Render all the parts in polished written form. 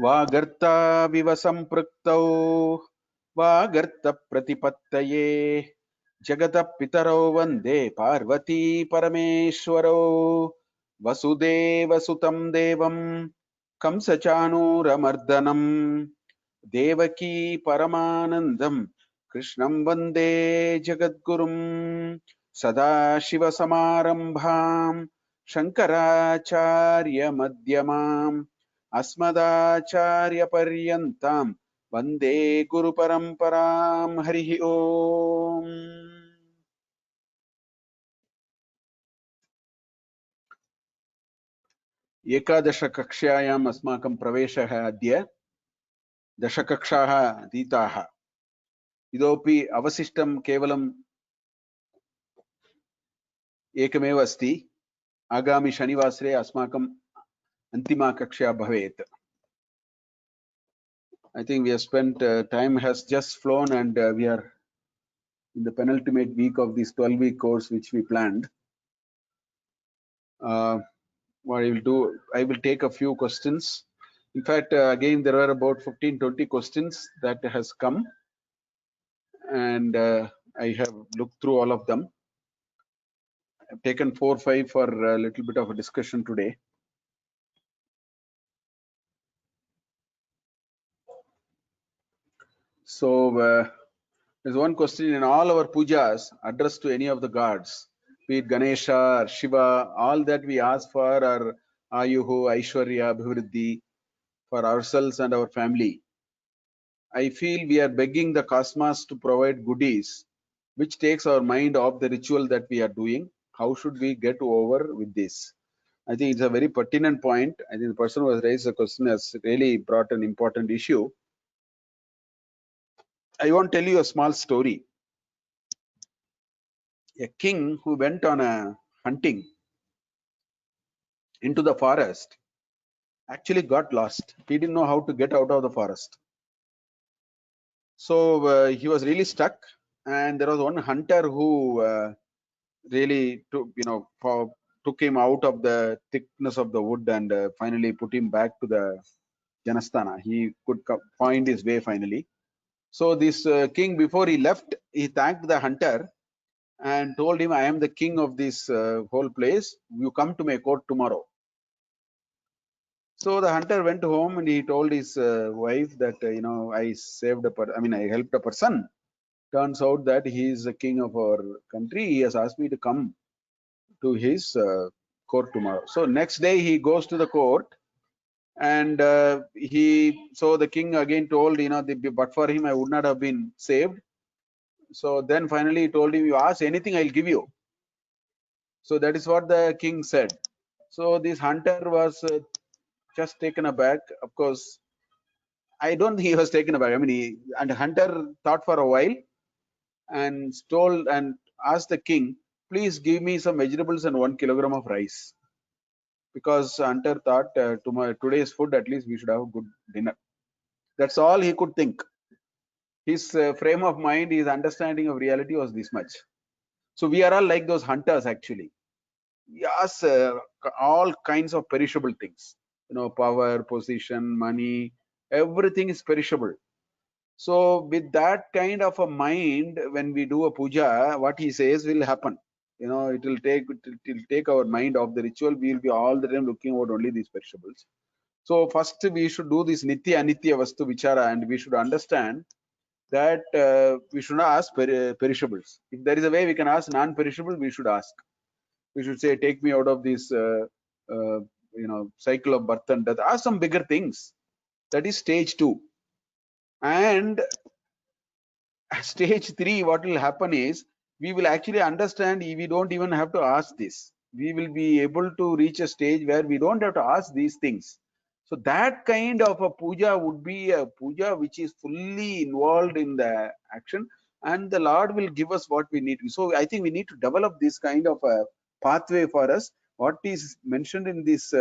वागर्ताविव सम्पृक्तौ वागर्तप्रतिपत्तये जगतः पितरौ वन्दे पार्वती परमेश्वरौ वसुदेवसुतं देवं कंसचाणूरमर्दनम् देवकी परमानन्दं कृष्णं वन्दे जगद्गुरुं सदाशिवसमारम्भां शङ्कराचार्यमध्यमाम् अस्मदाचार्यपर्यन्तां वन्दे गुरुपरम्परां हरिः ओम्। एकादशकक्ष्यायाम् अस्माकं प्रवेशः अद्य। दशकक्षाः अतीताः। इतोपि अवशिष्टं केवलम् एकमेव अस्ति। आगामि शनिवासरे अस्माकम् अन्तिमा कक्षा भवेत्। I think we have spent time has just flown and we are in the penultimate week of this 12-week course which we planned. What I will do, I will take a few questions. In fact, again, there are about 15-20 questions that has come, and I have looked through all of them. I've taken 4 or 5 for a little bit of a discussion today. So there's one question: in all our pujas addressed to any of the gods, be it Ganesha or Shiva, all that we ask for are Ayuhu, Aishwarya, Abhivriddhi for ourselves and our family. I feel we are begging the cosmos to provide goodies, which takes our mind off the ritual that we are doing. How should we get over with this? I think it's a very pertinent point. I think the person who has raised the question has really brought an important issue. I want to tell you a small story. A king who went on a hunting into the forest actually got lost. He didn't know how to get out of the forest. So he was really stuck, and there was one hunter who really took him out of the thickness of the wood and finally put him back to the Janasthana. He could find his way finally. So this king, before he left, he thanked the hunter and told him, I am the king of this whole place. You come to my court tomorrow. So the hunter went home and he told his wife that, I helped a person. Turns out that he is the king of our country. He has asked me to come to his court tomorrow. So next day he goes to the court, and so the king again told, but for him I would not have been saved. So then finally he told him, you ask anything, I'll give you. So that is what the king said. So this hunter was just taken aback. Of course, I don't think he was taken aback. And hunter thought for a while and told and asked the king, please give me some vegetables and 1 kilogram of rice. Because hunter thought today's food, at least we should have a good dinner. That's all he could think. His frame of mind, his understanding of reality was this much. So we are all like those hunters actually. Yes, all kinds of perishable things. Power, position, money, everything is perishable. So with that kind of a mind, when we do a puja, what he says will happen. It will take our mind off the ritual. We will be all the time looking at only these perishables. So first we should do this nitya anitya vastu vichara, and we should understand that we should not ask perishables. If there is a way we can ask non-perishable, we should ask. We should say, take me out of this cycle of birth and death. Ask some bigger things. That is stage 2. And stage 3, what will happen is, we will actually understand we don't even have to ask this. We will be able to reach a stage where we don't have to ask these things. So that kind of a puja would be a puja which is fully involved in the action, and the Lord will give us what we need. So I think we need to develop this kind of a pathway for us. What is mentioned in this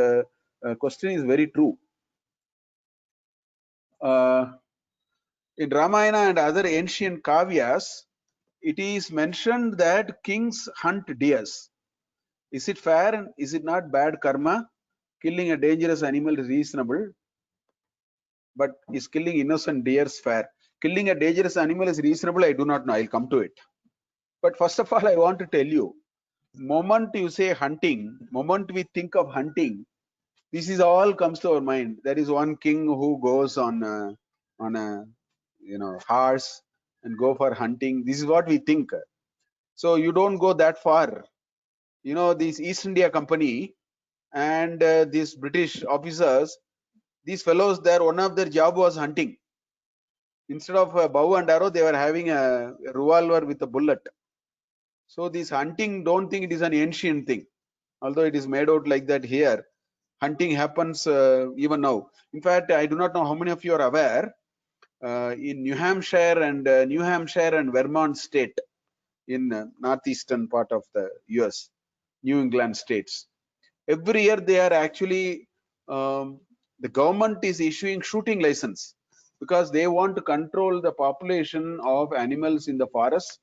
question is very true. In Ramayana and other ancient kavyas, it is mentioned that kings hunt deers. Is it fair and is it not bad karma? Killing a dangerous animal is reasonable. but is killing innocent deers fair? Killing a dangerous animal is reasonable? I do not know. I'll come to it. But first of all, I want to tell you, moment you say hunting, moment we think of hunting, this is all comes to our mind. There is one king who goes on a horse and go for hunting. This is what we think. So you don't go that far. This East India Company and these British officers, these fellows there, one of their job was hunting. Instead of a bow and arrow, they were having a revolver with a bullet. So this hunting, don't think it is an ancient thing, although it is made out like that here. Hunting happens even now. In fact, I do not know how many of you are aware, in New Hampshire and Vermont state, in northeastern part of the US, New England states, every year they are actually, the government is issuing shooting license because they want to control the population of animals in the forest.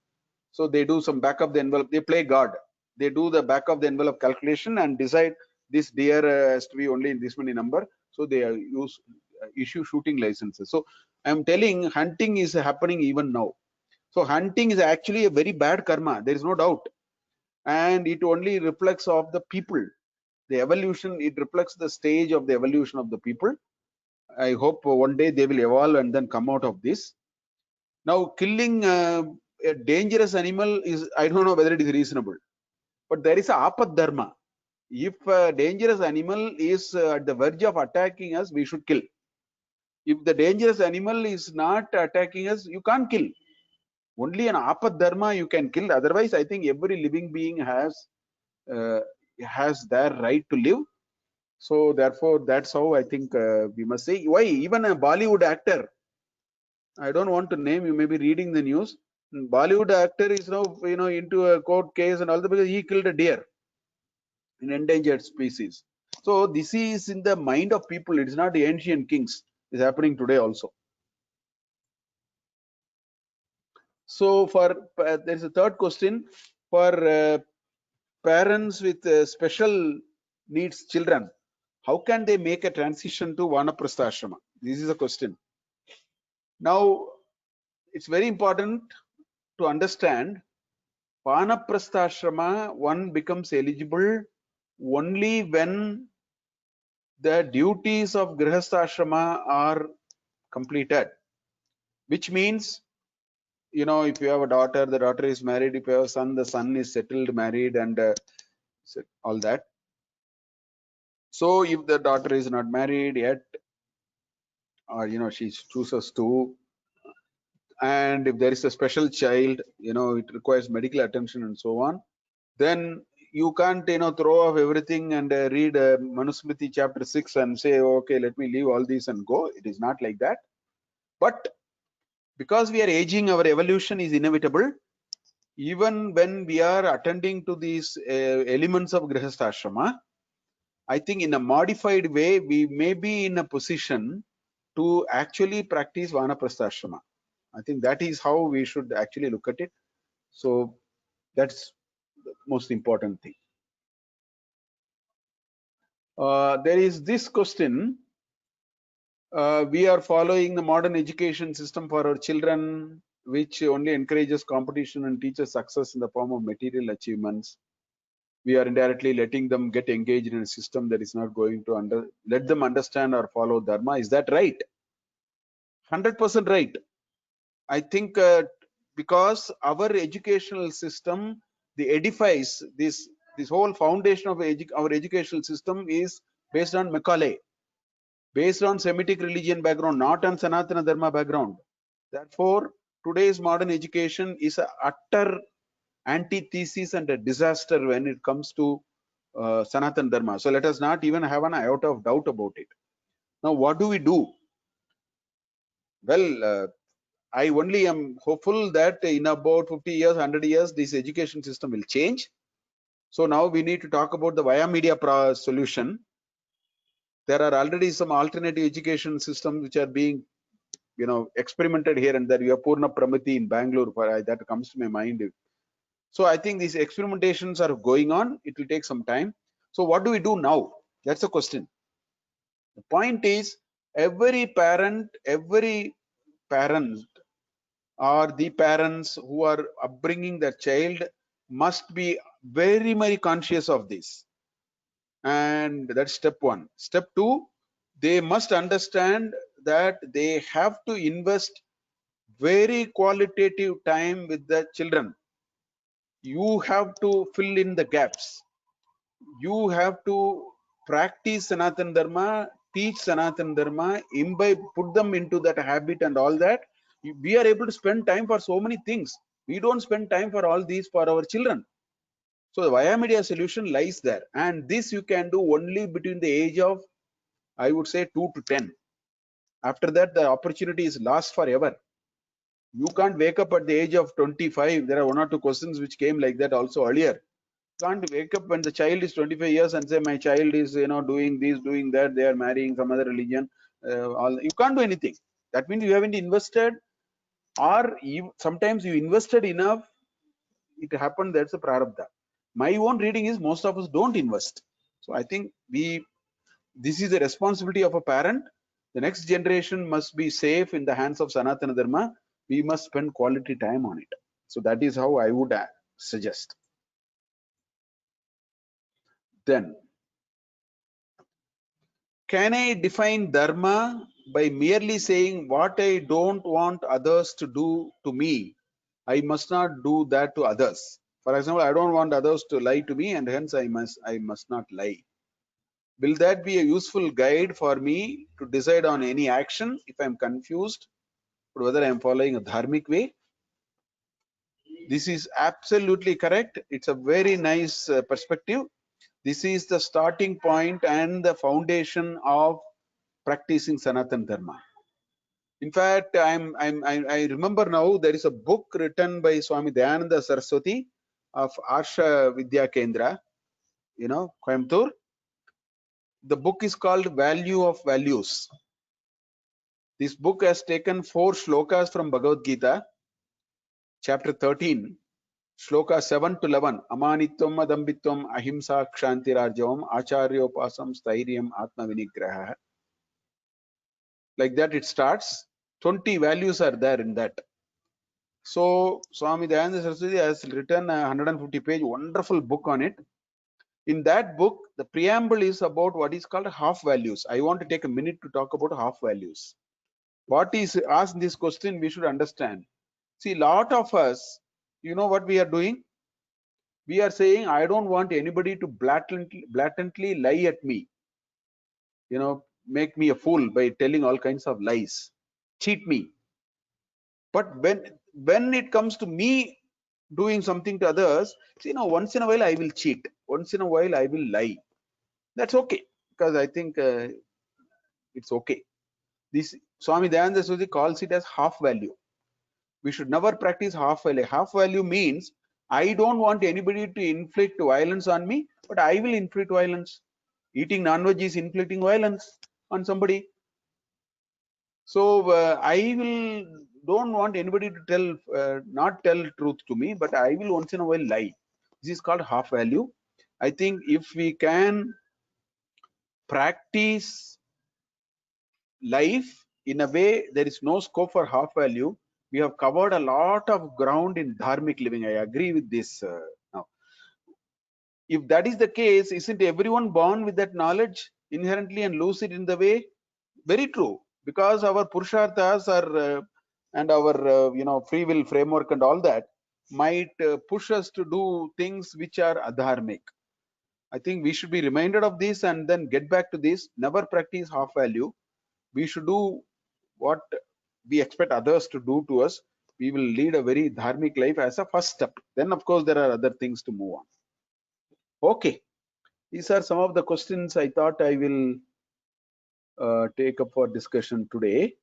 So they do some back of the envelope, they play God. They do the back of the envelope calculation and decide this deer has to be only in this many number. So they issue shooting licenses. So I'm telling, hunting is happening even now. So hunting is actually a very bad karma, there is no doubt. And it only reflects of the people. The evolution, it reflects the stage of the evolution of the people. I hope one day they will evolve and then come out of this. Now, killing a dangerous animal is, I don't know whether it is reasonable, but there is a apad dharma. If a dangerous animal is at the verge of attacking us, we should kill. If the dangerous animal is not attacking us, you can't kill. Only an apad dharma you can kill. Otherwise, I think every living being has their right to live. So therefore, that's how I think we must say. Why even a Bollywood actor, I don't want to name, you may be reading the news. Bollywood actor is now into a court case and all that because he killed a deer, an endangered species. So this is in the mind of people. It is not the ancient kings. It's happening today also. So for there is a third question for parents with special needs children. How can they make a transition to Vanaprastha ashrama? This is a question. Now, it's very important to understand Vanaprastha ashrama, one becomes eligible only when the duties of Grihastha ashrama are completed, which means, if you have a daughter, the daughter is married. If you have a son, the son is settled, married, and all that. So if the daughter is not married yet, or she chooses to, and if there is a special child, it requires medical attention and so on, then you can't throw off everything and read Manusmriti chapter 6 and say, okay, let me leave all these and go. It is not like that. But because we are aging, our evolution is inevitable. Even when we are attending to these elements of Grihastha ashrama, I think in a modified way, we may be in a position to actually practice Vanaprastha ashrama. I think that is how we should actually look at it. So that's the most important thing. There is this question. We are following the modern education system for our children, which only encourages competition and teaches success in the form of material achievements. We are indirectly letting them get engaged in a system that is not going to let them understand or follow dharma. Is that right? 100% right. I think because our educational system, the edifice, this whole foundation of our educational system is based on Macaulay, based on Semitic religion background, not on Sanatana Dharma background. Therefore, today's modern education is an utter antithesis and a disaster when it comes to Sanatana Dharma. So let us not even have an iota of doubt about it. Now, what do we do? Well, I only am hopeful that in about 50 years, 100 years, this education system will change. So now we need to talk about the via media solution. There are already some alternative education systems which are being, experimented here and there. You have Purna Pramati in Bangalore, that comes to my mind. So I think these experimentations are going on. It will take some time. So what do we do now? That's the question. The point is, every parent or the parents who are upbringing their child must be very, very conscious of this. And that's step one. Step two, they must understand that they have to invest very qualitative time with the children. You have to fill in the gaps. You have to practice Sanatana Dharma, teach Sanatana Dharma, imbibe, put them into that habit and all that. We are able to spend time for so many things. We don't spend time for all these for our children. So the Via Media solution lies there. And this you can do only between the age of, I would say, 2 to 10. After that, the opportunity is lost forever. You can't wake up at the age of 25. There are one or two questions which came like that also earlier. Can't wake up when the child is 25 years and say my child is doing this, doing that, they are marrying some other religion. You can't do anything. That means you haven't invested, or sometimes you invested enough, it happened, that's a prarabdha. My own reading is most of us don't invest. So I think this is the responsibility of a parent. The next generation must be safe in the hands of Sanatana Dharma. We must spend quality time on it. So that is how I would suggest. Then, can I define Dharma by merely saying what I don't want others to do to me? I must not do that to others. For example, I don't want others to lie to me, and hence I must not lie. Will that be a useful guide for me to decide on any action if I'm confused whether I'm following a dharmic way? This is absolutely correct. It's a very nice perspective. This is the starting point and the foundation of practicing Sanatana Dharma. In fact, I remember now there is a book written by Swami Dayananda Saraswati of Arsha Vidya Kendra, Coimbatore. The book is called Value of Values. This book has taken 4 shlokas from Bhagavad Gita, chapter 13, shloka 7 to 11. Amanitvam, adambitvam, ahimsa, kshantirarjavam, acharyopasam, stairyam, atma vinigraha. Like that it starts. 20 values are there in that. So Swami Dayananda Saraswati has written a 150-page wonderful book on it. In that book, the preamble is about what is called half values. I want to take a minute to talk about half values. What is asked this question, we should understand. See, lot of us, you know what we are doing? We are saying, I don't want anybody to blatantly lie at me. Make me a fool by telling all kinds of lies, cheat me. But when it comes to me doing something to others, once in a while I will cheat, once in a while I will lie. That's okay, because I think it's okay. This Swami Dayananda Saraswati calls it as half value. We should never practice half value. Half value means I don't want anybody to inflict violence on me, but I will inflict violence. Eating non-veg is inflicting violence on somebody. So I don't want anybody to not tell truth to me, but I will once in a while lie. This is called half value. I think if we can practice life in a way, there is no scope for half value. We have covered a lot of ground in dharmic living. I agree with this now. If that is the case, isn't everyone born with that knowledge inherently and lose it in the way? Very true, because our purusharthas are and our free will framework and all that might push us to do things which are adharmic. I think we should be reminded of this and then get back to this. Never practice half value. We should do what we expect others to do to us. We will lead a very dharmic life as a first step. Then, of course, there are other things to move on. Okay, these are some of the questions I thought I will take up for discussion today.